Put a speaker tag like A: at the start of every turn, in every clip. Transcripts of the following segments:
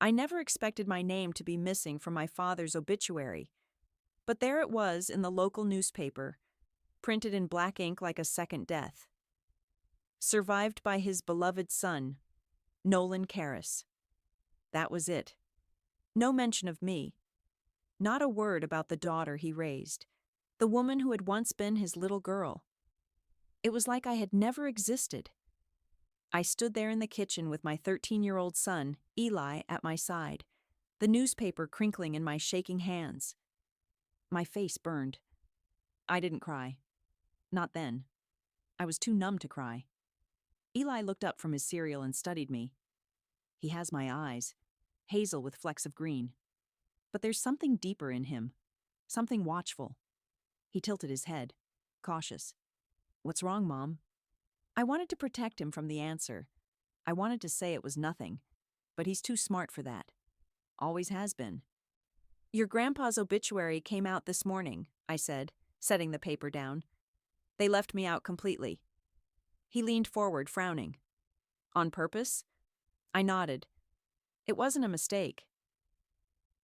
A: I never expected my name to be missing from my father's obituary, but there it was in the local newspaper, printed in black ink like a second death. Survived by his beloved son, Nolan Carris. That was it. No mention of me. Not a word about the daughter he raised, the woman who had once been his little girl. It was like I had never existed. I stood there in the kitchen with my 13-year-old son, Eli, at my side, the newspaper crinkling in my shaking hands. My face burned. I didn't cry. Not then. I was too numb to cry. Eli looked up from his cereal and studied me. He has my eyes, hazel with flecks of green. But there's something deeper in him, something watchful. He tilted his head, cautious. "What's wrong, Mom?" I wanted to protect him from the answer. I wanted to say it was nothing, but he's too smart for that. Always has been. "Your grandpa's obituary came out this morning," I said, setting the paper down. "They left me out completely." He leaned forward, frowning. "On purpose?" I nodded. It wasn't a mistake.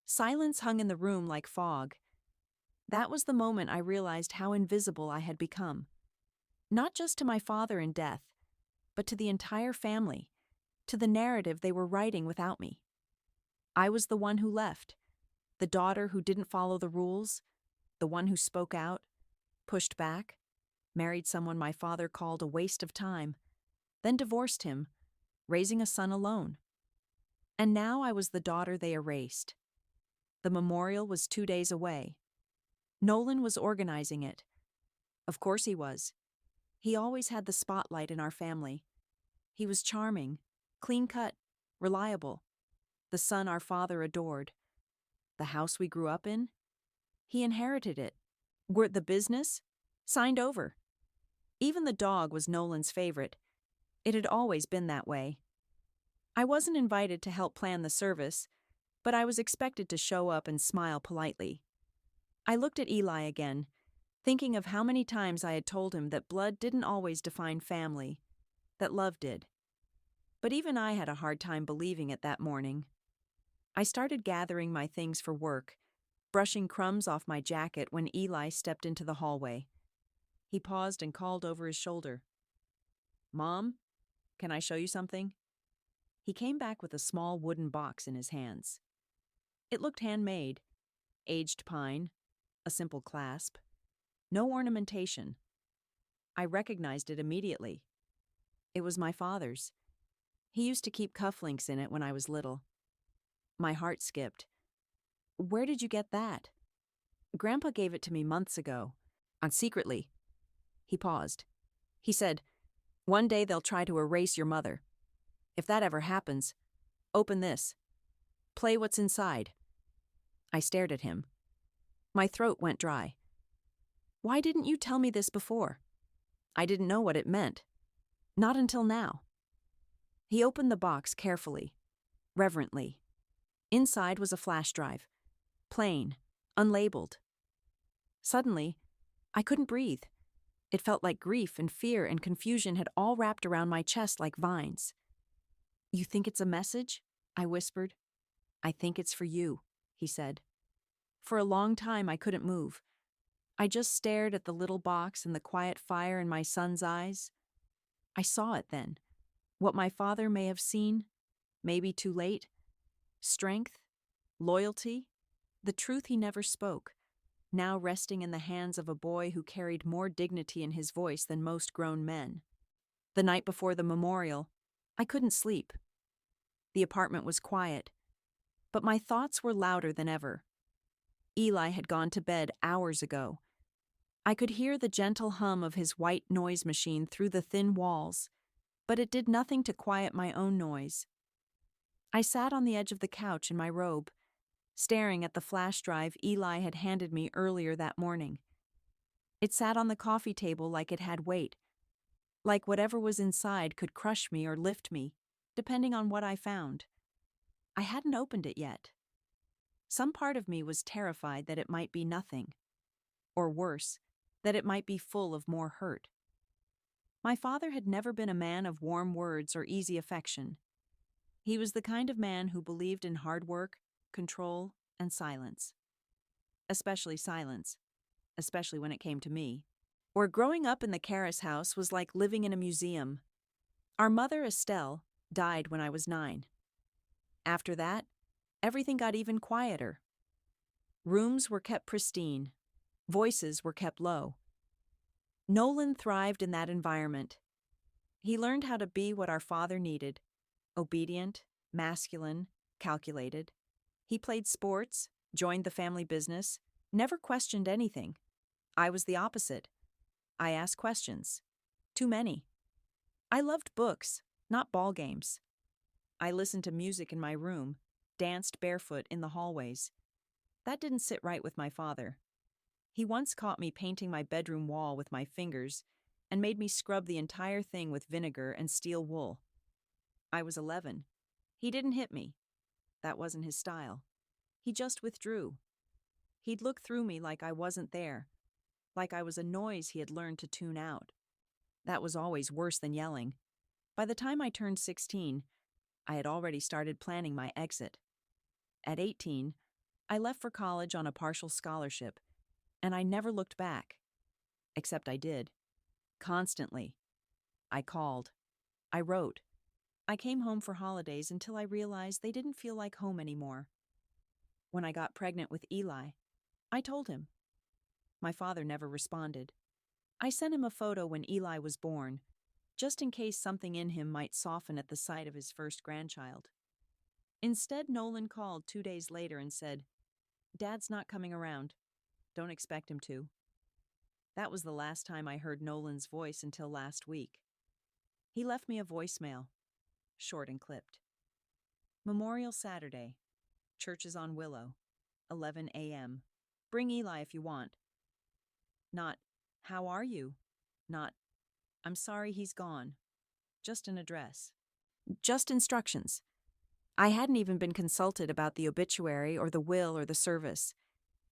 A: Silence hung in the room like fog. That was the moment I realized how invisible I had become. Not just to my father in death, but to the entire family, to the narrative they were writing without me. I was the one who left, the daughter who didn't follow the rules, the one who spoke out, pushed back, married someone my father called a waste of time, then divorced him, raising a son alone. And now I was the daughter they erased. The memorial was 2 days away. Nolan was organizing it. Of course he was. He always had the spotlight in our family. He was charming, clean-cut, reliable. The son our father adored. The house we grew up in? He inherited it. The business? Signed over. Even the dog was Nolan's favorite. It had always been that way. I wasn't invited to help plan the service, but I was expected to show up and smile politely. I looked at Eli again, thinking of how many times I had told him that blood didn't always define family, that love did. But even I had a hard time believing it that morning. I started gathering my things for work, brushing crumbs off my jacket when Eli stepped into the hallway. He paused and called over his shoulder. "Mom, can I show you something?" He came back with a small wooden box in his hands. It looked handmade, aged pine, a simple clasp, no ornamentation. I recognized it immediately. It was my father's. He used to keep cufflinks in it when I was little. My heart skipped. "Where did you get that?" "Grandpa gave it to me months ago, secretly." He paused. He said, "One day they'll try to erase your mother. If that ever happens, open this. Play what's inside." I stared at him. My throat went dry. "Why didn't you tell me this before?" I didn't know what it meant. Not until now. He opened the box carefully, reverently. Inside was a flash drive. Plain, unlabeled. Suddenly, I couldn't breathe. It felt like grief and fear and confusion had all wrapped around my chest like vines. "You think it's a message?" I whispered. "I think it's for you," he said. For a long time, I couldn't move. I just stared at the little box and the quiet fire in my son's eyes. I saw it then. What my father may have seen, maybe too late. Strength, loyalty, the truth he never spoke, now resting in the hands of a boy who carried more dignity in his voice than most grown men. The night before the memorial, I couldn't sleep. The apartment was quiet, but my thoughts were louder than ever. Eli had gone to bed hours ago. I could hear the gentle hum of his white noise machine through the thin walls, but it did nothing to quiet my own noise. I sat on the edge of the couch in my robe, staring at the flash drive Eli had handed me earlier that morning. It sat on the coffee table like it had weight, like whatever was inside could crush me or lift me, depending on what I found. I hadn't opened it yet. Some part of me was terrified that it might be nothing. Or worse, that it might be full of more hurt. My father had never been a man of warm words or easy affection. He was the kind of man who believed in hard work, control, and silence. Especially silence, especially when it came to me. Or growing up in the Carris house was like living in a museum. Our mother, Estelle, died when I was 9. After that, everything got even quieter. Rooms were kept pristine. Voices were kept low. Nolan thrived in that environment. He learned how to be what our father needed: obedient, masculine, calculated. He played sports, joined the family business, never questioned anything. I was the opposite. I asked questions. Too many. I loved books, not ball games. I listened to music in my room, danced barefoot in the hallways. That didn't sit right with my father. He once caught me painting my bedroom wall with my fingers and made me scrub the entire thing with vinegar and steel wool. I was 11. He didn't hit me. That wasn't his style. He just withdrew. He'd look through me like I wasn't there, like I was a noise he had learned to tune out. That was always worse than yelling. By the time I turned 16, I had already started planning my exit. At 18, I left for college on a partial scholarship, and I never looked back. Except I did. Constantly. I called. I wrote. I came home for holidays until I realized they didn't feel like home anymore. When I got pregnant with Eli, I told him. My father never responded. I sent him a photo when Eli was born, just in case something in him might soften at the sight of his first grandchild. Instead, Nolan called 2 days later and said, "Dad's not coming around. Don't expect him to." That was the last time I heard Nolan's voice until last week. He left me a voicemail, short and clipped. Memorial Saturday. Church is on Willow. 11 a.m. Bring Eli if you want. Not, "How are you?" Not, "I'm sorry he's gone." Just an address. Just instructions. I hadn't even been consulted about the obituary or the will or the service.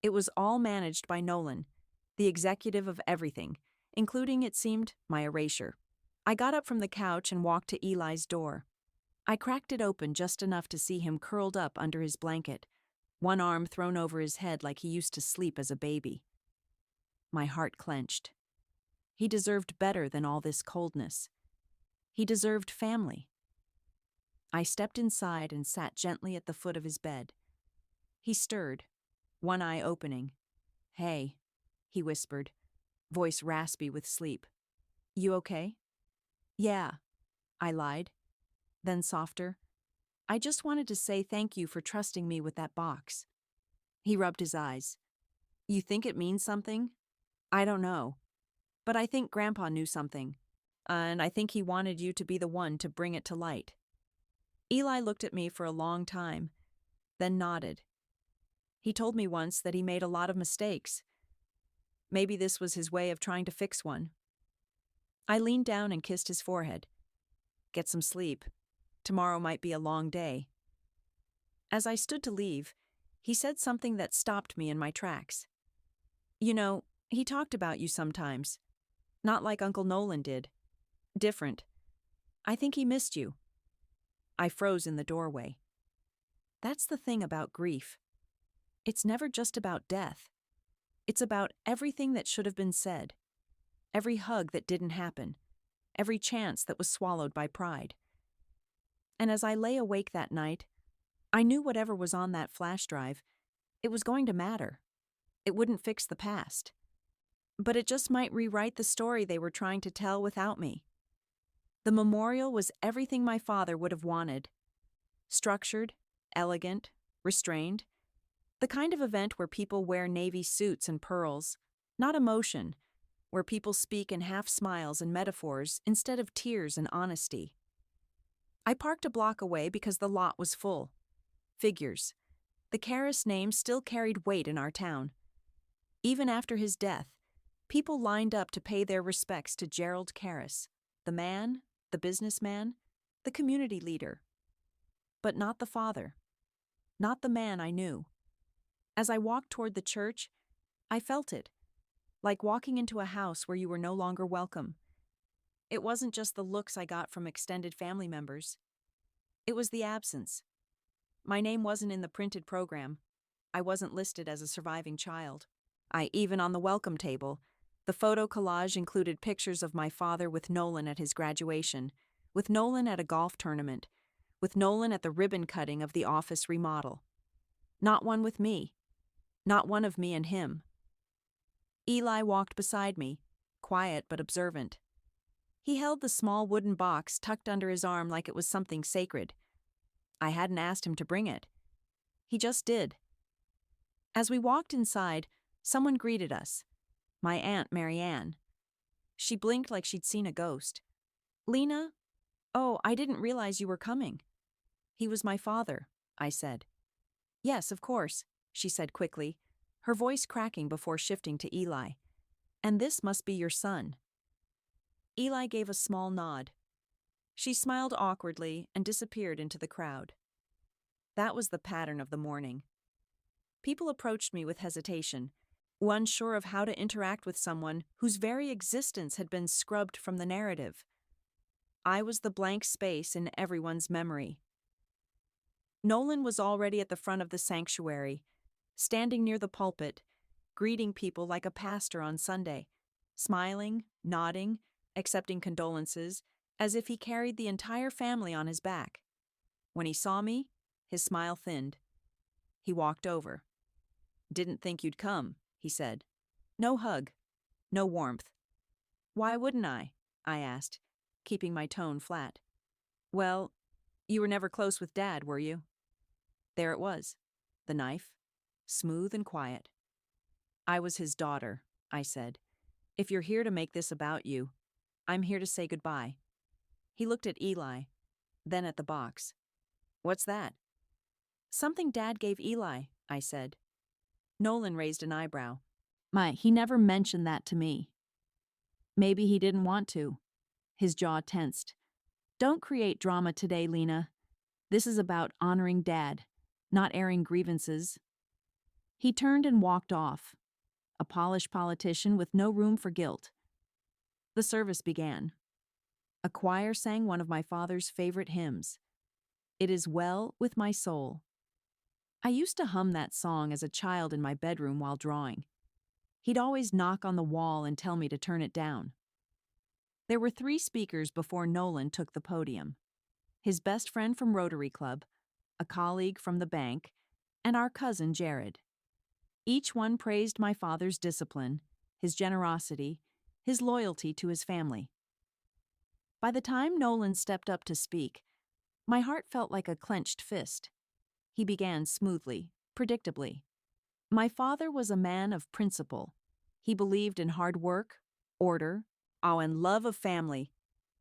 A: It was all managed by Nolan, the executive of everything, including, it seemed, my erasure. I got up from the couch and walked to Eli's door. I cracked it open just enough to see him curled up under his blanket, one arm thrown over his head like he used to sleep as a baby. My heart clenched. He deserved better than all this coldness. He deserved family. I stepped inside and sat gently at the foot of his bed. He stirred, one eye opening. "Hey," he whispered, voice raspy with sleep. "You okay?" "Yeah," I lied. Then softer, "I just wanted to say thank you for trusting me with that box." He rubbed his eyes. "You think it means something?" "I don't know. But I think Grandpa knew something. And I think he wanted you to be the one to bring it to light." Eli looked at me for a long time, then nodded. He told me once that he made a lot of mistakes. Maybe this was his way of trying to fix one. I leaned down and kissed his forehead. "Get some sleep. Tomorrow might be a long day." As I stood to leave, he said something that stopped me in my tracks. "You know, he talked about you sometimes. Not like Uncle Nolan did. Different. I think he missed you." I froze in the doorway. That's the thing about grief. It's never just about death. It's about everything that should have been said. Every hug that didn't happen. Every chance that was swallowed by pride. And as I lay awake that night, I knew whatever was on that flash drive, it was going to matter. It wouldn't fix the past. But it just might rewrite the story they were trying to tell without me. The memorial was everything my father would have wanted. Structured, elegant, restrained. The kind of event where people wear navy suits and pearls, not emotion, where people speak in half smiles and metaphors instead of tears and honesty. I parked a block away because the lot was full. Figures. The Carris name still carried weight in our town. Even after his death, people lined up to pay their respects to Gerald Carris, the man, the businessman, the community leader. But not the father. Not the man I knew. As I walked toward the church, I felt it, like walking into a house where you were no longer welcome. It wasn't just the looks I got from extended family members. It was the absence. My name wasn't in the printed program. I wasn't listed as a surviving child. Even on the welcome table, the photo collage included pictures of my father with Nolan at his graduation, with Nolan at a golf tournament, with Nolan at the ribbon cutting of the office remodel. Not one with me. Not one of me and him. Eli walked beside me, quiet but observant. He held the small wooden box tucked under his arm like it was something sacred. I hadn't asked him to bring it. He just did. As we walked inside, someone greeted us. My Aunt Marianne. She blinked like she'd seen a ghost. "Lena? Oh, I didn't realize you were coming." "He was my father," I said. "Yes, of course," she said quickly, her voice cracking before shifting to Eli. "And this must be your son." Eli gave a small nod. She smiled awkwardly and disappeared into the crowd. That was the pattern of the morning. People approached me with hesitation, unsure of how to interact with someone whose very existence had been scrubbed from the narrative. I was the blank space in everyone's memory. Nolan was already at the front of the sanctuary, standing near the pulpit, greeting people like a pastor on Sunday, smiling, nodding, accepting condolences, as if he carried the entire family on his back. When he saw me, his smile thinned. He walked over. "Didn't think you'd come," he said. No hug, no warmth. "Why wouldn't I?" asked, keeping my tone flat. "Well, you were never close with Dad, were you?" There it was, the knife, smooth and quiet. "I was his daughter," I said. "If you're here to make this about you, I'm here to say goodbye." He looked at Eli, then at the box. "What's that?" "Something Dad gave Eli," I said. Nolan raised an eyebrow. He never mentioned that to me." "Maybe he didn't want to." His jaw tensed. "Don't create drama today, Lena. This is about honoring Dad, not airing grievances." He turned and walked off, a polished politician with no room for guilt. The service began. A choir sang one of my father's favorite hymns, "It Is Well With My Soul." I used to hum that song as a child in my bedroom while drawing. He'd always knock on the wall and tell me to turn it down. There were 3 speakers before Nolan took the podium. His best friend from Rotary Club, a colleague from the bank, and our cousin Jared. Each one praised my father's discipline, his generosity, his loyalty to his family. By the time Nolan stepped up to speak, my heart felt like a clenched fist. He began smoothly, predictably. My father was a man of principle. He believed in hard work, order, and love of family.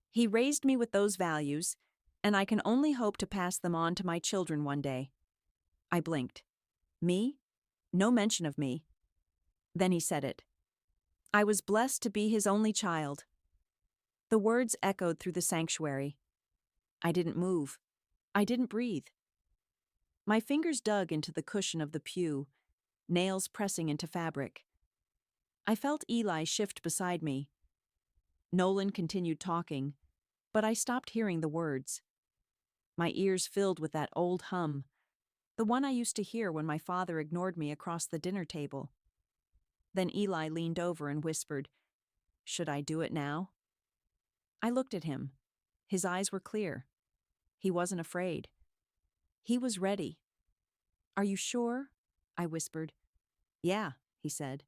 A: He raised me with those values, and I can only hope to pass them on to my children one day. I blinked. Me? No mention of me. Then he said it. I was blessed to be his only child. The words echoed through the sanctuary. I didn't move. I didn't breathe. My fingers dug into the cushion of the pew, nails pressing into fabric. I felt Eli shift beside me. Nolan continued talking, but I stopped hearing the words. My ears filled with that old hum, the one I used to hear when my father ignored me across the dinner table. Then Eli leaned over and whispered, "Should I do it now?" I looked at him. His eyes were clear. He wasn't afraid. He was ready. "Are you sure?" I whispered. "Yeah," he said.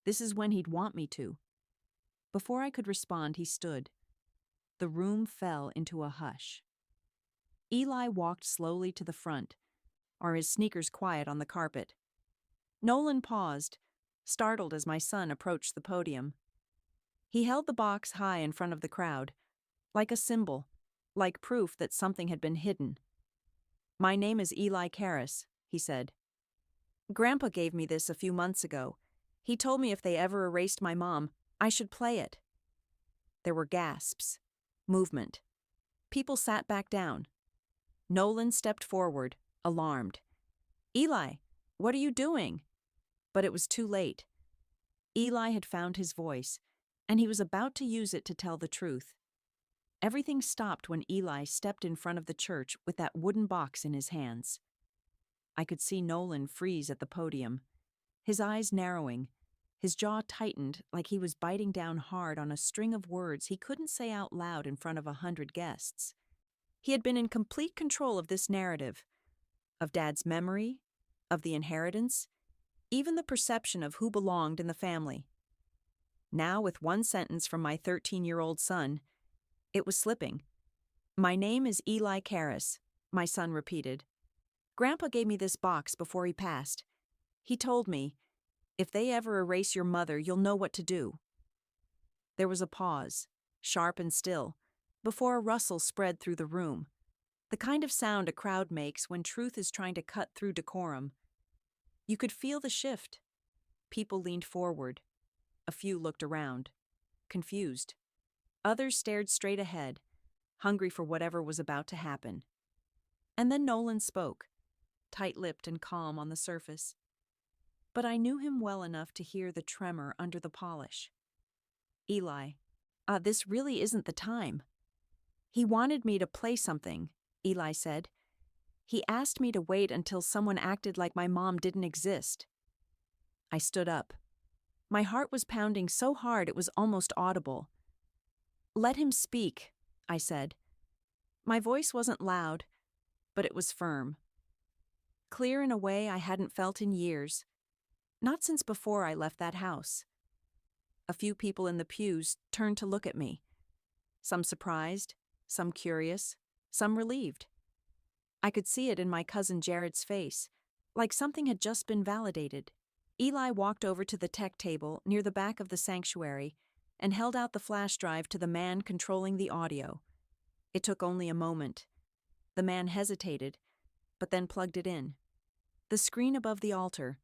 A: "This is when he'd want me to." Before I could respond, he stood. The room fell into a hush. Eli walked slowly to the front, his sneakers quiet on the carpet. Nolan paused, startled as my son approached the podium. He held the box high in front of the crowd, like a symbol, like proof that something had been hidden. "My name is Eli Carris," he said. "Grandpa gave me this a few months ago. He told me if they ever erased my mom, I should play it." There were gasps, movement. People sat back down. Nolan stepped forward, alarmed. "Eli, what are you doing?" But it was too late. Eli had found his voice, and he was about to use it to tell the truth. Everything stopped when Eli stepped in front of the church with that wooden box in his hands. I could see Nolan freeze at the podium, his eyes narrowing, his jaw tightened like he was biting down hard on a string of words he couldn't say out loud in front of 100 guests. He had been in complete control of this narrative, of Dad's memory, of the inheritance, even the perception of who belonged in the family. Now, with one sentence from my 13-year-old son, it was slipping. "My name is Eli Carris," my son repeated. "Grandpa gave me this box before he passed. He told me, if they ever erase your mother, you'll know what to do." There was a pause, sharp and still, before a rustle spread through the room, the kind of sound a crowd makes when truth is trying to cut through decorum. You could feel the shift. People leaned forward. A few looked around, confused. Others stared straight ahead, hungry for whatever was about to happen. And then Nolan spoke, tight-lipped and calm on the surface. But I knew him well enough to hear the tremor under the polish. "Eli, this really isn't the time." "He wanted me to play something," Eli said. "He asked me to wait until someone acted like my mom didn't exist." I stood up. My heart was pounding so hard it was almost audible. "Let him speak," I said. My voice wasn't loud, but it was firm. Clear in a way I hadn't felt in years. Not since before I left that house. A few people in the pews turned to look at me. Some surprised, some curious, some relieved. I could see it in my cousin Jared's face, like something had just been validated. Eli walked over to the tech table near the back of the sanctuary and held out the flash drive to the man controlling the audio. It took only a moment. The man hesitated, but then plugged it in. The screen above the altar,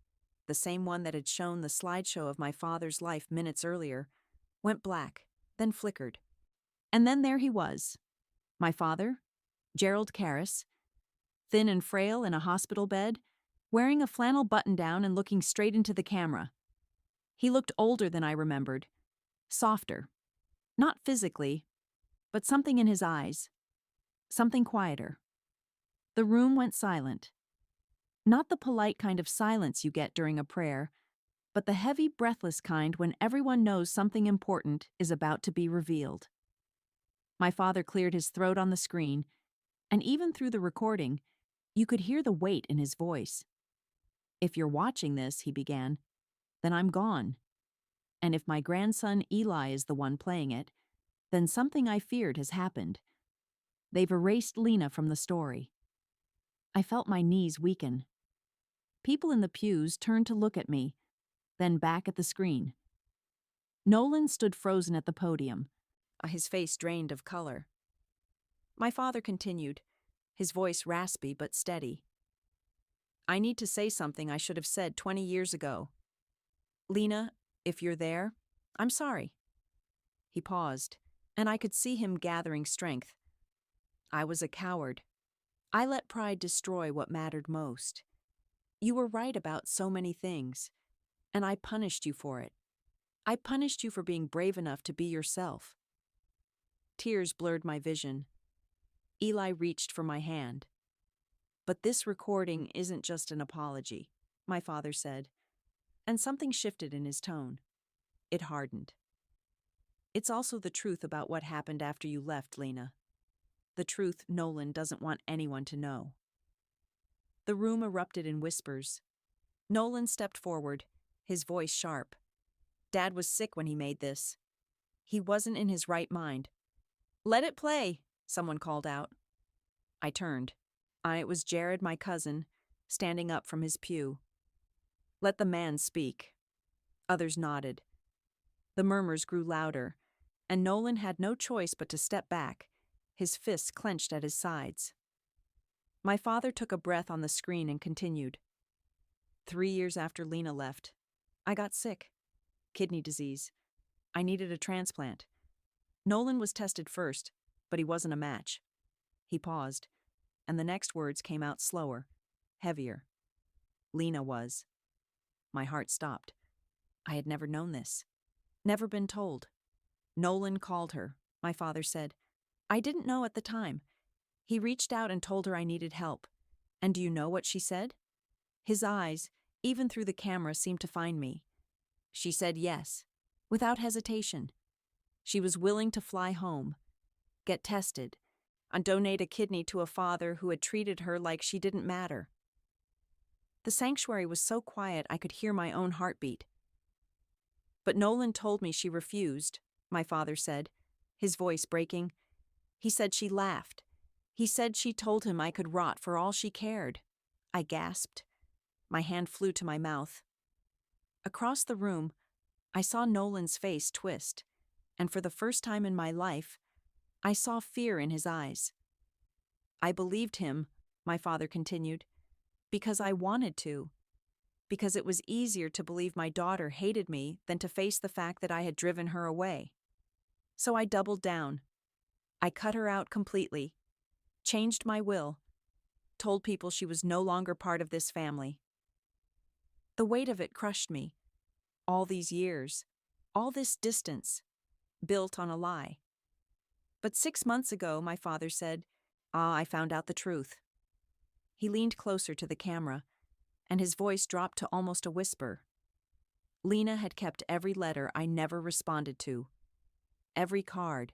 A: the same one that had shown the slideshow of my father's life minutes earlier, went black, then flickered. And then there he was. My father, Gerald Carris, thin and frail in a hospital bed, wearing a flannel button-down and looking straight into the camera. He looked older than I remembered, softer. Not physically, but something in his eyes. Something quieter. The room went silent. Not the polite kind of silence you get during a prayer, but the heavy, breathless kind when everyone knows something important is about to be revealed. My father cleared his throat on the screen, and even through the recording, you could hear the weight in his voice. "If you're watching this," he began, "then I'm gone. And if my grandson Eli is the one playing it, then something I feared has happened. They've erased Lena from the story." I felt my knees weaken. People in the pews turned to look at me, then back at the screen. Nolan stood frozen at the podium, his face drained of color. My father continued, his voice raspy but steady. "I need to say something I should have said 20 years ago. Lena, if you're there, I'm sorry." He paused, and I could see him gathering strength. "I was a coward. I let pride destroy what mattered most. You were right about so many things, and I punished you for it. I punished you for being brave enough to be yourself." Tears blurred my vision. Eli reached for my hand. "But this recording isn't just an apology," my father said, and something shifted in his tone. It hardened. "It's also the truth about what happened after you left, Lena. The truth Nolan doesn't want anyone to know." The room erupted in whispers. Nolan stepped forward, his voice sharp. "Dad was sick when he made this. He wasn't in his right mind." "Let it play," someone called out. I turned. It was Jared, my cousin, standing up from his pew. "Let the man speak." Others nodded. The murmurs grew louder, and Nolan had no choice but to step back, his fists clenched at his sides. My father took a breath on the screen and continued. 3 years after Lena left, I got sick. Kidney disease. I needed a transplant. Nolan was tested first, but he wasn't a match. He paused, and the next words came out slower, heavier. Lena was. My heart stopped. I had never known this. Never been told. "Nolan called her," my father said. I didn't know at the time. He reached out and told her I needed help. And do you know what she said? His eyes, even through the camera, seemed to find me. She said yes, without hesitation. She was willing to fly home, get tested, and donate a kidney to a father who had treated her like she didn't matter. The sanctuary was so quiet I could hear my own heartbeat. But Nolan told me she refused, my father said, his voice breaking. He said she laughed. He said she told him I could rot for all she cared. I gasped. My hand flew to my mouth. Across the room, I saw Nolan's face twist, and for the first time in my life, I saw fear in his eyes. I believed him, my father continued, because I wanted to, because it was easier to believe my daughter hated me than to face the fact that I had driven her away. So I doubled down. I cut her out completely, changed my will, told people she was no longer part of this family. The weight of it crushed me. All these years, all this distance, built on a lie. But 6 months ago, my father said, I found out the truth. He leaned closer to the camera, and his voice dropped to almost a whisper. Lena had kept every letter I never responded to, every card,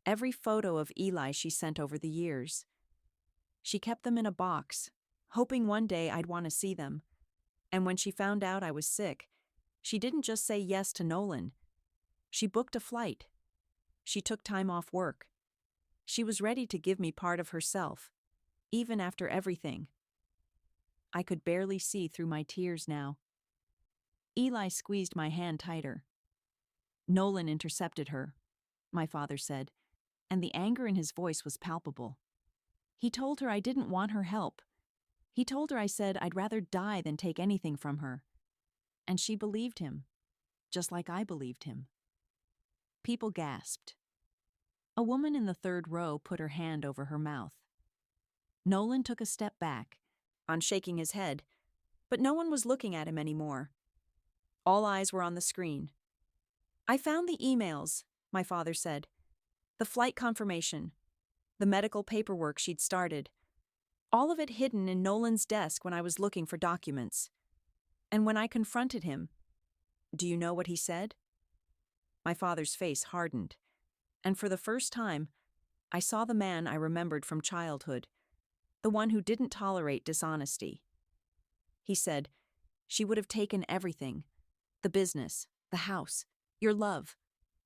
A: every photo of Eli she sent over the years. She kept them in a box, hoping one day I'd want to see them. And when she found out I was sick, she didn't just say yes to Nolan. She booked a flight. She took time off work. She was ready to give me part of herself, even after everything. I could barely see through my tears now. Eli squeezed my hand tighter. Nolan intercepted her, my father said, and the anger in his voice was palpable. He told her I didn't want her help. He told her I said I'd rather die than take anything from her. And she believed him, just like I believed him. People gasped. A woman in the third row put her hand over her mouth. Nolan took a step back, on shaking his head, but no one was looking at him anymore. All eyes were on the screen. I found the emails, my father said. The flight confirmation. The medical paperwork she'd started. All of it hidden in Nolan's desk when I was looking for documents. And when I confronted him, do you know what he said? My father's face hardened, and for the first time, I saw the man I remembered from childhood, the one who didn't tolerate dishonesty. He said, she would have taken everything, the business, the house, your love.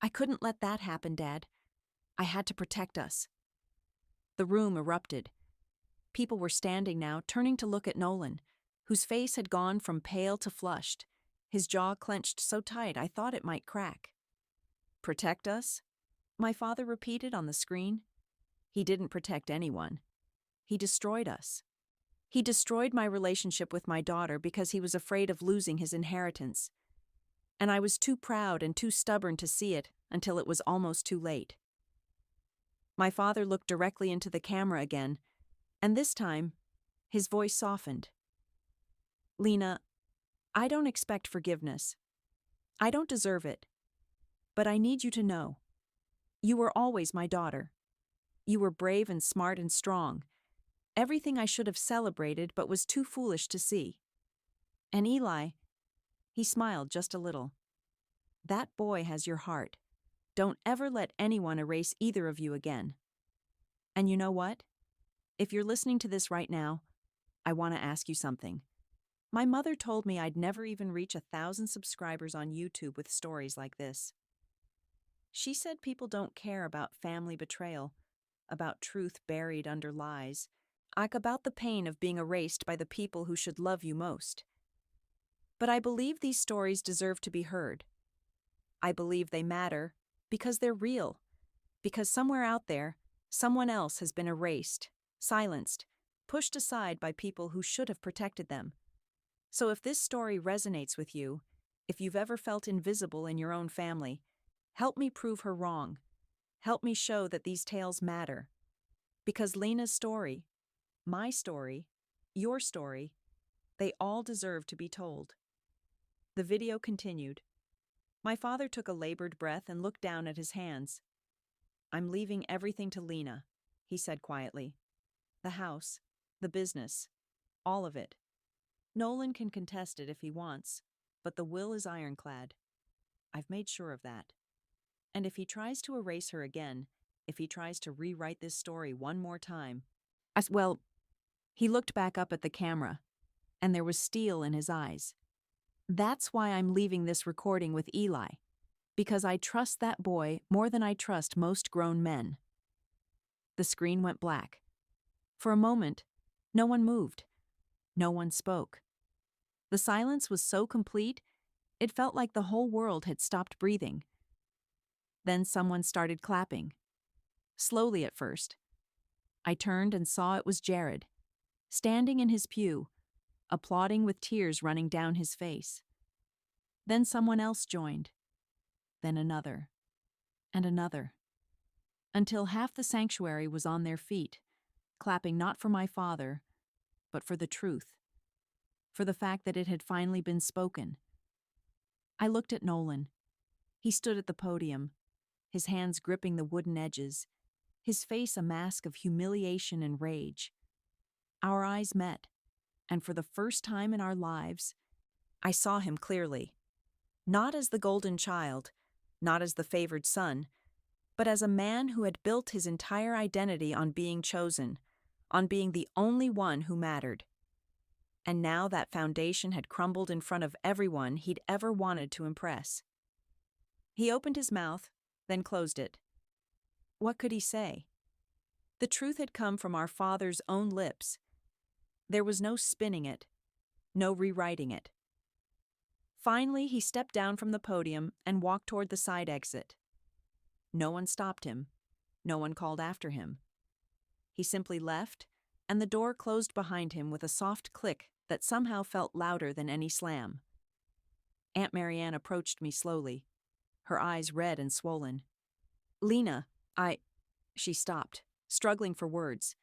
A: I couldn't let that happen, Dad. I had to protect us. The room erupted. People were standing now, turning to look at Nolan, whose face had gone from pale to flushed, his jaw clenched so tight I thought it might crack. Protect us? My father repeated on the screen. He didn't protect anyone. He destroyed us. He destroyed my relationship with my daughter because he was afraid of losing his inheritance. And I was too proud and too stubborn to see it until it was almost too late. My father looked directly into the camera again, and this time, his voice softened. Lena, I don't expect forgiveness. I don't deserve it. But I need you to know. You were always my daughter. You were brave and smart and strong. Everything I should have celebrated but was too foolish to see. And Eli, he smiled just a little. That boy has your heart. Don't ever let anyone erase either of you again. And you know what? If you're listening to this right now, I want to ask you something. My mother told me I'd never even reach 1,000 subscribers on YouTube with stories like this. She said people don't care about family betrayal, about truth buried under lies, like about the pain of being erased by the people who should love you most. But I believe these stories deserve to be heard. I believe they matter because they're real, because somewhere out there, someone else has been erased, silenced, pushed aside by people who should have protected them. So if this story resonates with you, if you've ever felt invisible in your own family, help me prove her wrong. Help me show that these tales matter. Because Lena's story, my story, your story, they all deserve to be told. The video continued. My father took a labored breath and looked down at his hands. I'm leaving everything to Lena, he said quietly. The house, the business, all of it. Nolan can contest it if he wants, but the will is ironclad. I've made sure of that. And if he tries to erase her again, if he tries to rewrite this story one more time, he looked back up at the camera, and there was steel in his eyes. That's why I'm leaving this recording with Eli, because I trust that boy more than I trust most grown men. The screen went black. For a moment, no one moved. No one spoke. The silence was so complete, it felt like the whole world had stopped breathing. Then someone started clapping. Slowly at first. I turned and saw it was Jared, standing in his pew, applauding with tears running down his face. Then someone else joined. Then another. And another. Until half the sanctuary was on their feet, clapping not for my father, but for the truth. For the fact that it had finally been spoken. I looked at Nolan. He stood at the podium, his hands gripping the wooden edges, his face a mask of humiliation and rage. Our eyes met, and for the first time in our lives, I saw him clearly. Not as the golden child, not as the favored son, but as a man who had built his entire identity on being chosen, on being the only one who mattered. And now that foundation had crumbled in front of everyone he'd ever wanted to impress. He opened his mouth, then closed it. What could he say? The truth had come from our father's own lips. There was no spinning it, no rewriting it. Finally, he stepped down from the podium and walked toward the side exit. No one stopped him. No one called after him. He simply left, and the door closed behind him with a soft click that somehow felt louder than any slam. Aunt Marianne approached me slowly, her eyes red and swollen. Lena, She stopped, struggling for words.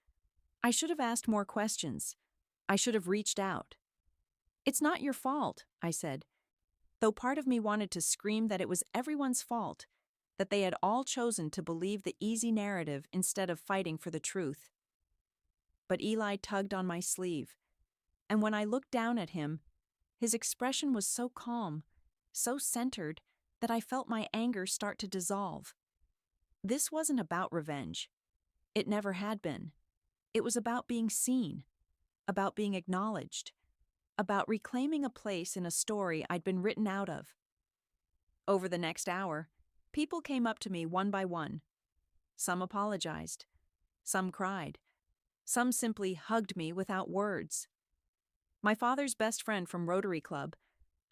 A: I should have asked more questions. I should have reached out. It's not your fault, I said, though part of me wanted to scream that it was everyone's fault, that they had all chosen to believe the easy narrative instead of fighting for the truth. But Eli tugged on my sleeve, and when I looked down at him, his expression was so calm, so centered, that I felt my anger start to dissolve. This wasn't about revenge. It never had been. It was about being seen, about being acknowledged, about reclaiming a place in a story I'd been written out of. Over the next hour, people came up to me one by one. Some apologized. Some cried. Some simply hugged me without words. My father's best friend from Rotary Club,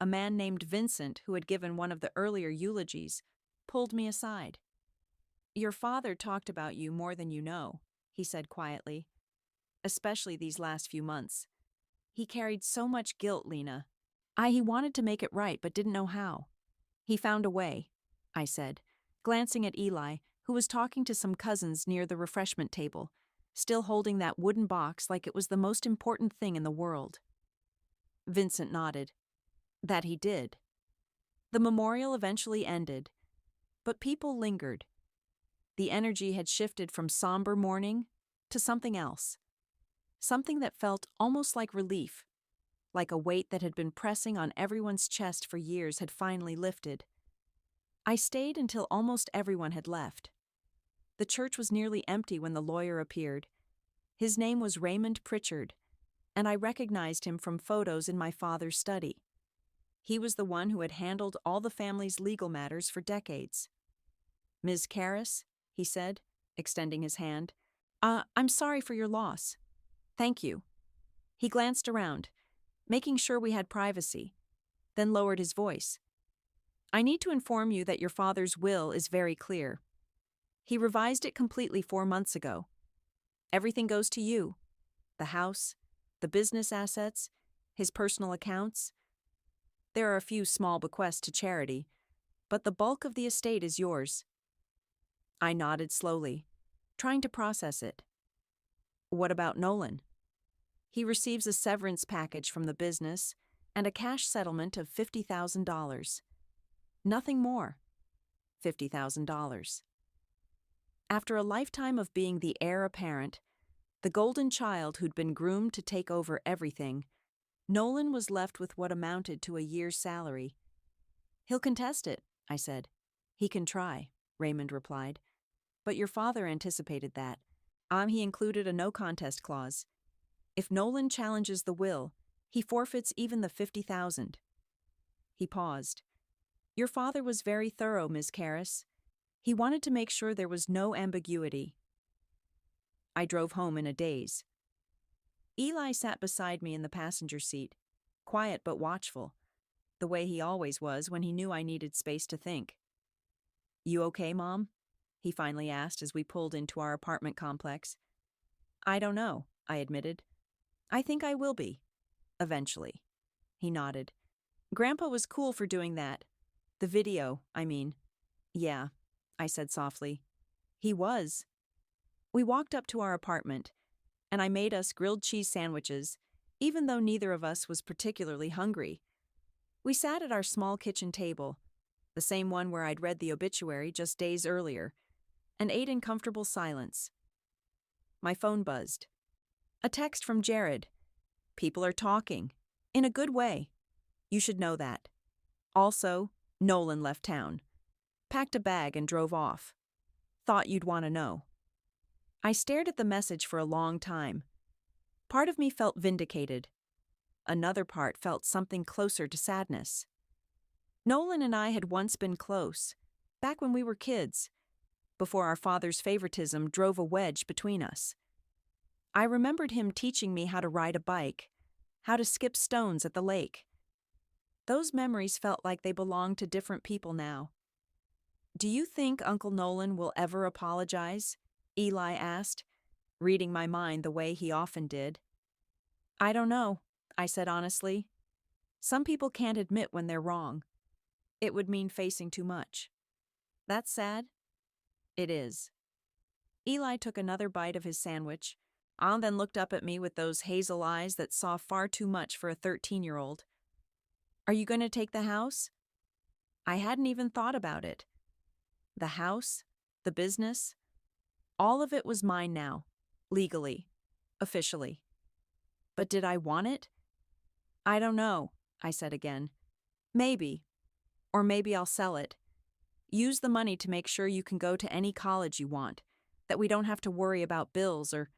A: a man named Vincent who had given one of the earlier eulogies, pulled me aside. Your father talked about you more than you know, he said quietly, especially these last few months. He carried so much guilt, Lena. He wanted to make it right but didn't know how. He found a way, I said, glancing at Eli, who was talking to some cousins near the refreshment table, still holding that wooden box like it was the most important thing in the world. Vincent nodded. That he did. The memorial eventually ended, but people lingered. The energy had shifted from somber mourning to something else. Something that felt almost like relief, like a weight that had been pressing on everyone's chest for years had finally lifted. I stayed until almost everyone had left. The church was nearly empty when the lawyer appeared. His name was Raymond Pritchard, and I recognized him from photos in my father's study. He was the one who had handled all the family's legal matters for decades. Ms. Carris, he said, extending his hand, I'm sorry for your loss. Thank you. He glanced around, making sure we had privacy, then lowered his voice. I need to inform you that your father's will is very clear. He revised it completely 4 months ago. Everything goes to you. The house, the business assets, his personal accounts. There are a few small bequests to charity, but the bulk of the estate is yours. I nodded slowly, trying to process it. What about Nolan? He receives a severance package from the business and a cash settlement of $50,000. Nothing more. $50,000. After a lifetime of being the heir apparent, the golden child who'd been groomed to take over everything, Nolan was left with what amounted to a year's salary. "He'll contest it," I said. "He can try," Raymond replied. "But your father anticipated that. He included a no-contest clause. If Nolan challenges the will, he forfeits even the $50,000. He paused. "Your father was very thorough, Ms. Carris. He wanted to make sure there was no ambiguity." I drove home in a daze. Eli sat beside me in the passenger seat, quiet but watchful, the way he always was when he knew I needed space to think. "You okay, Mom?" he finally asked as we pulled into our apartment complex. "I don't know," I admitted. "I think I will be. Eventually." He nodded. "Grandpa was cool for doing that. The video, I mean." "Yeah," I said softly. "He was." We walked up to our apartment, and I made us grilled cheese sandwiches, even though neither of us was particularly hungry. We sat at our small kitchen table, the same one where I'd read the obituary just days earlier, and ate in comfortable silence. My phone buzzed. A text from Jared. "People are talking. In a good way. You should know that. Also, Nolan left town. Packed a bag and drove off. Thought you'd want to know." I stared at the message for a long time. Part of me felt vindicated. Another part felt something closer to sadness. Nolan and I had once been close, back when we were kids, before our father's favoritism drove a wedge between us. I remembered him teaching me how to ride a bike, how to skip stones at the lake. Those memories felt like they belonged to different people now. "Do you think Uncle Nolan will ever apologize?" Eli asked, reading my mind the way he often did. "I don't know," I said honestly. "Some people can't admit when they're wrong. It would mean facing too much." "That's sad?" "It is." Eli took another bite of his sandwich, and then looked up at me with those hazel eyes that saw far too much for a 13-year-old. "Are you going to take the house?" I hadn't even thought about it. The house, the business, all of it was mine now, legally, officially. But did I want it? "I don't know," I said again. "Maybe. Or maybe I'll sell it. Use the money to make sure you can go to any college you want, that we don't have to worry about bills or—"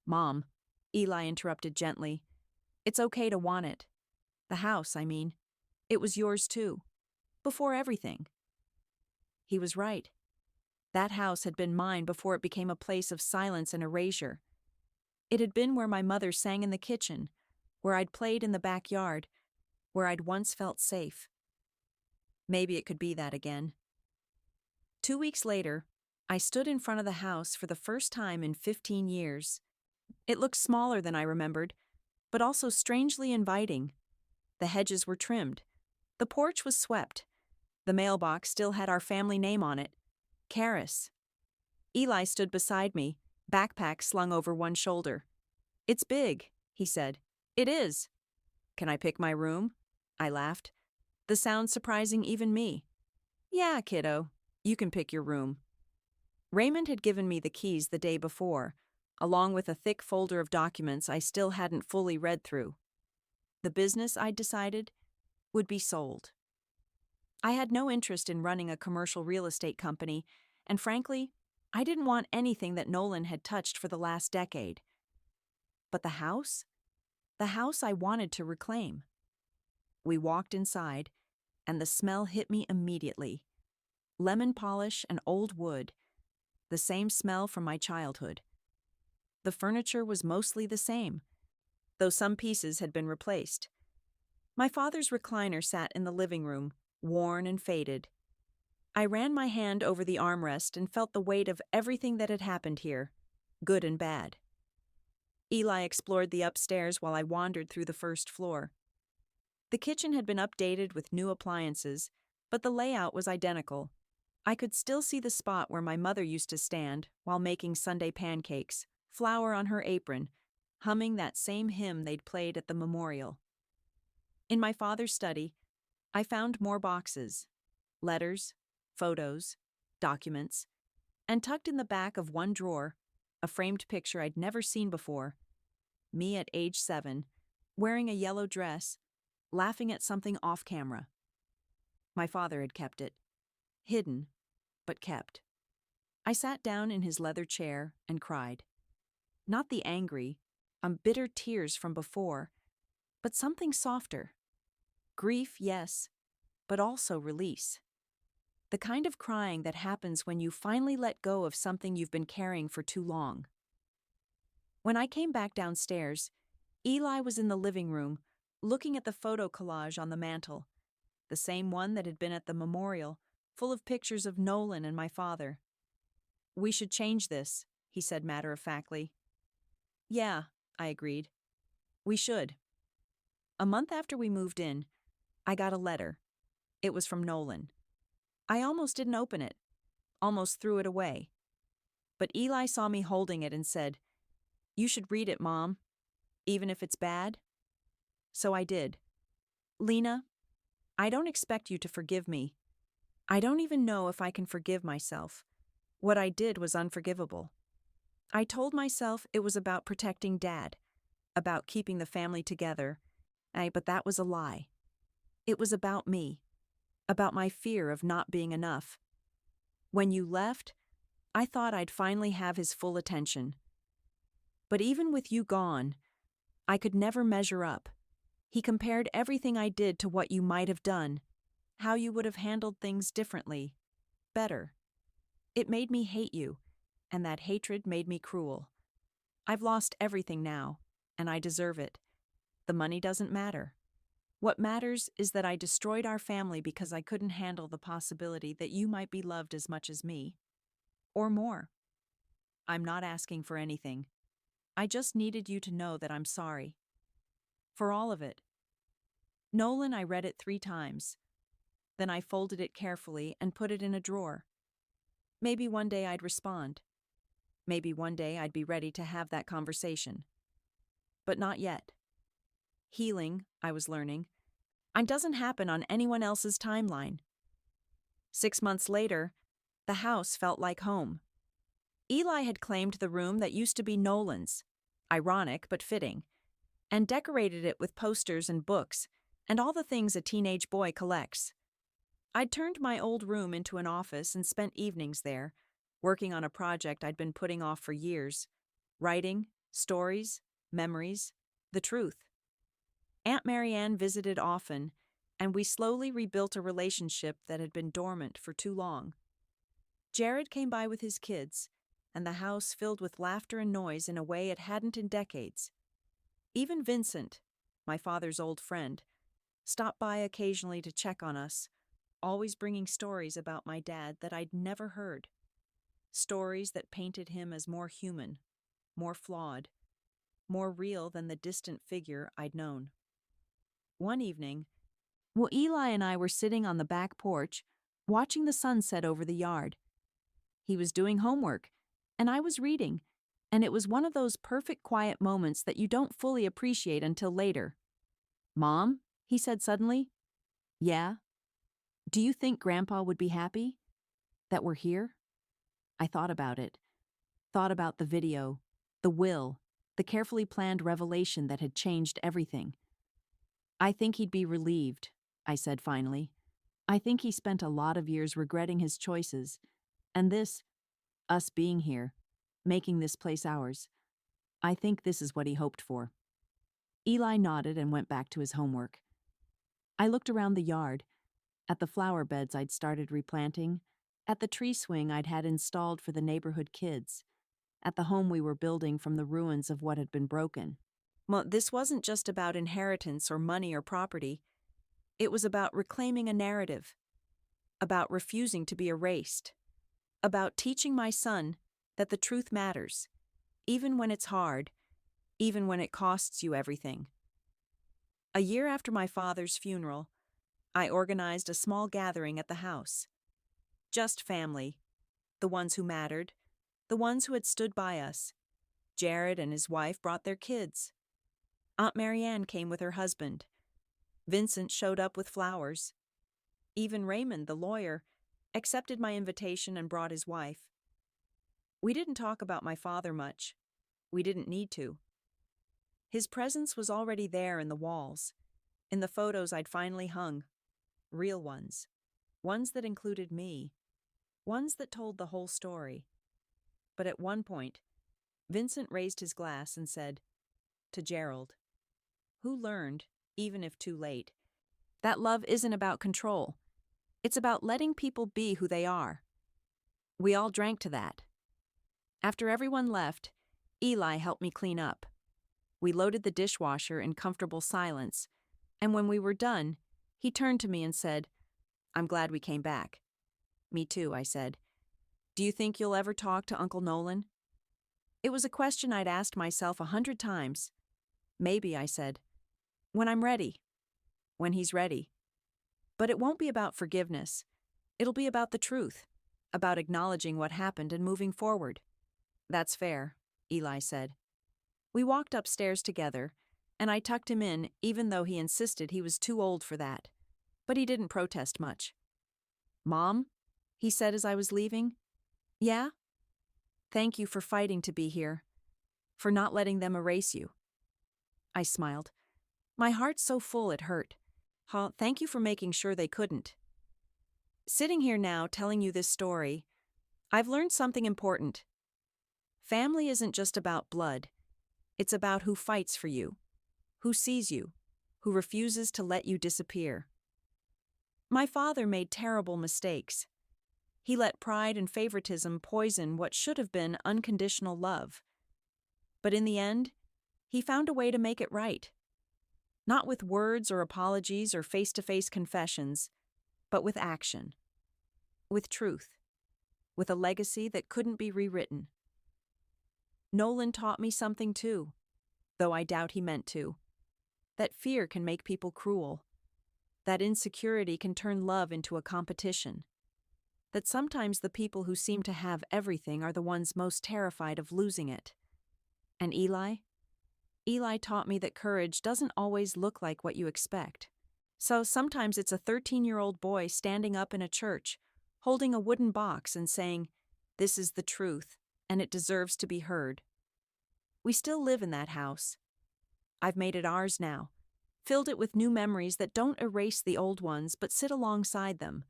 A: "Mom," Eli interrupted gently. "It's okay to want it. The house, I mean. It was yours too. Before everything." He was right. That house had been mine before it became a place of silence and erasure. It had been where my mother sang in the kitchen, where I'd played in the backyard, where I'd once felt safe. Maybe it could be that again. 2 weeks later, I stood in front of the house for the first time in 15 years. It looked smaller than I remembered, but also strangely inviting. The hedges were trimmed. The porch was swept. The mailbox still had our family name on it, Carris. Eli stood beside me, backpack slung over one shoulder. "It's big," he said. "It is." "Can I pick my room?" I laughed, the sound surprising even me. "Yeah, kiddo, you can pick your room." Raymond had given me the keys the day before, along with a thick folder of documents I still hadn't fully read through. The business, I'd decided, would be sold. I had no interest in running a commercial real estate company, and frankly, I didn't want anything that Nolan had touched for the last decade. But the house? The house I wanted to reclaim. We walked inside, and the smell hit me immediately. Lemon polish and old wood, the same smell from my childhood. The furniture was mostly the same, though some pieces had been replaced. My father's recliner sat in the living room, worn and faded. I ran my hand over the armrest and felt the weight of everything that had happened here, good and bad. Eli explored the upstairs while I wandered through the first floor. The kitchen had been updated with new appliances, but the layout was identical. I could still see the spot where my mother used to stand while making Sunday pancakes, flour on her apron, humming that same hymn they'd played at the memorial. In my father's study, I found more boxes, letters, photos, documents. And tucked in the back of one drawer, a framed picture I'd never seen before, me at age 7, wearing a yellow dress, laughing at something off camera. My father had kept it. Hidden, but kept. I sat down in his leather chair and cried. Not the angry, bitter tears from before, but something softer. Grief, yes, but also release. The kind of crying that happens when you finally let go of something you've been carrying for too long. When I came back downstairs, Eli was in the living room, looking at the photo collage on the mantel, the same one that had been at the memorial, full of pictures of Nolan and my father. "We should change this," he said matter-of-factly. "Yeah," I agreed. "We should." A month after we moved in, I got a letter. It was from Nolan. I almost didn't open it, almost threw it away. But Eli saw me holding it and said, "You should read it, Mom, even if it's bad." So I did. "Lena, I don't expect you to forgive me. I don't even know if I can forgive myself. What I did was unforgivable. I told myself it was about protecting Dad, about keeping the family together, but that was a lie. It was about me, about my fear of not being enough. When you left, I thought I'd finally have his full attention. But even with you gone, I could never measure up. He compared everything I did to what you might have done, how you would have handled things differently, better. It made me hate you, and that hatred made me cruel. I've lost everything now, and I deserve it. The money doesn't matter. What matters is that I destroyed our family because I couldn't handle the possibility that you might be loved as much as me. Or more. I'm not asking for anything. I just needed you to know that I'm sorry. For all of it." Nolan, I read it 3 times. Then I folded it carefully and put it in a drawer. Maybe one day I'd respond. Maybe one day I'd be ready to have that conversation. But not yet. Healing, I was learning, doesn't happen on anyone else's timeline. 6 months later, the house felt like home. Eli had claimed the room that used to be Nolan's, ironic but fitting, and decorated it with posters and books and all the things a teenage boy collects. I'd turned my old room into an office and spent evenings there, working on a project I'd been putting off for years, writing, stories, memories, the truth. Aunt Marianne visited often, and we slowly rebuilt a relationship that had been dormant for too long. Jared came by with his kids, and the house filled with laughter and noise in a way it hadn't in decades. Even Vincent, my father's old friend, stopped by occasionally to check on us, always bringing stories about my dad that I'd never heard. Stories that painted him as more human, more flawed, more real than the distant figure I'd known. One evening, Eli and I were sitting on the back porch, watching the sunset over the yard. He was doing homework, and I was reading, and it was one of those perfect quiet moments that you don't fully appreciate until later. "Mom," he said suddenly. "Yeah? Do you think Grandpa would be happy that we're here?" I thought about it. Thought about the video, the will, the carefully planned revelation that had changed everything. "I think he'd be relieved," I said finally. "I think he spent a lot of years regretting his choices, and this, us being here, making this place ours, I think this is what he hoped for." Eli nodded and went back to his homework. I looked around the yard, at the flower beds I'd started replanting, at the tree swing I'd had installed for the neighborhood kids, at the home we were building from the ruins of what had been broken. Well, this wasn't just about inheritance or money or property. It was about reclaiming a narrative, about refusing to be erased, about teaching my son that the truth matters, even when it's hard, even when it costs you everything. A year after my father's funeral, I organized a small gathering at the house. Just family, the ones who mattered, the ones who had stood by us. Jared and his wife brought their kids. Aunt Marianne came with her husband. Vincent showed up with flowers. Even Raymond, the lawyer, accepted my invitation and brought his wife. We didn't talk about my father much. We didn't need to. His presence was already there in the walls, in the photos I'd finally hung. Real ones. Ones that included me. Ones that told the whole story. But at one point, Vincent raised his glass and said, to Gerald, who learned, even if too late, that love isn't about control. It's about letting people be who they are. We all drank to that. After everyone left, Eli helped me clean up. We loaded the dishwasher in comfortable silence, and when we were done, he turned to me and said, I'm glad we came back. Me too, I said. Do you think you'll ever talk to Uncle Nolan? It was a question I'd asked myself 100 times. Maybe, I said. When I'm ready. When he's ready. But it won't be about forgiveness. It'll be about the truth, about acknowledging what happened and moving forward. That's fair, Eli said. We walked upstairs together, and I tucked him in even though he insisted he was too old for that. But he didn't protest much. Mom? He said as I was leaving. Yeah? Thank you for fighting to be here, for not letting them erase you. I smiled. My heart's so full it hurt. Thank you for making sure they couldn't. Sitting here now telling you this story, I've learned something important. Family isn't just about blood. It's about who fights for you, who sees you, who refuses to let you disappear. My father made terrible mistakes. He let pride and favoritism poison what should have been unconditional love. But in the end, he found a way to make it right. Not with words or apologies or face-to-face confessions, but with action. With truth. With a legacy that couldn't be rewritten. Nolan taught me something too, though I doubt he meant to. That fear can make people cruel. That insecurity can turn love into a competition. That sometimes the people who seem to have everything are the ones most terrified of losing it. And Eli? Eli taught me that courage doesn't always look like what you expect. So sometimes it's a 13-year-old boy standing up in a church, holding a wooden box and saying, "This is the truth, and it deserves to be heard." We still live in that house. I've made it ours now, filled it with new memories that don't erase the old ones but sit alongside them.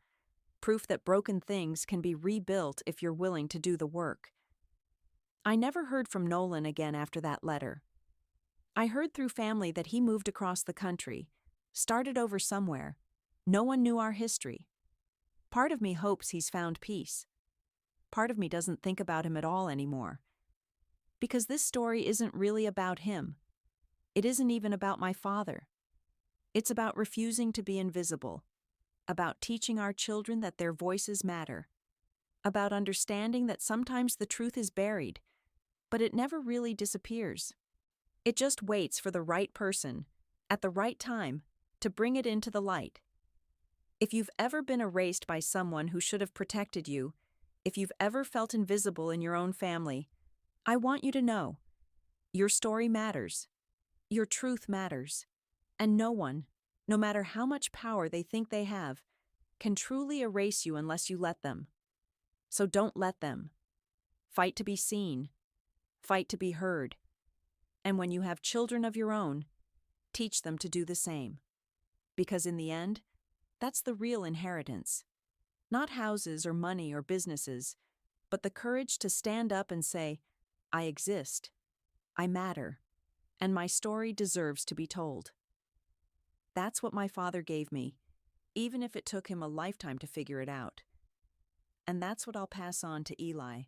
A: Proof that broken things can be rebuilt if you're willing to do the work. I never heard from Nolan again after that letter. I heard through family that he moved across the country, started over somewhere. No one knew our history. Part of me hopes he's found peace. Part of me doesn't think about him at all anymore. Because this story isn't really about him. It isn't even about my father. It's about refusing to be invisible. About teaching our children that their voices matter. About understanding that sometimes the truth is buried, but it never really disappears. It just waits for the right person, at the right time, to bring it into the light. If you've ever been erased by someone who should have protected you, if you've ever felt invisible in your own family, I want you to know, your story matters. Your truth matters. And no one, no matter how much power they think they have, can truly erase you unless you let them. So don't let them. Fight to be seen. Fight to be heard. And when you have children of your own, teach them to do the same. Because in the end, that's the real inheritance. Not houses or money or businesses, but the courage to stand up and say, I exist, I matter, and my story deserves to be told. That's what my father gave me, even if it took him a lifetime to figure it out. And that's what I'll pass on to Eli,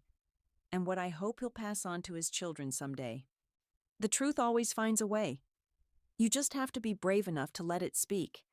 A: and what I hope he'll pass on to his children someday. The truth always finds a way. You just have to be brave enough to let it speak.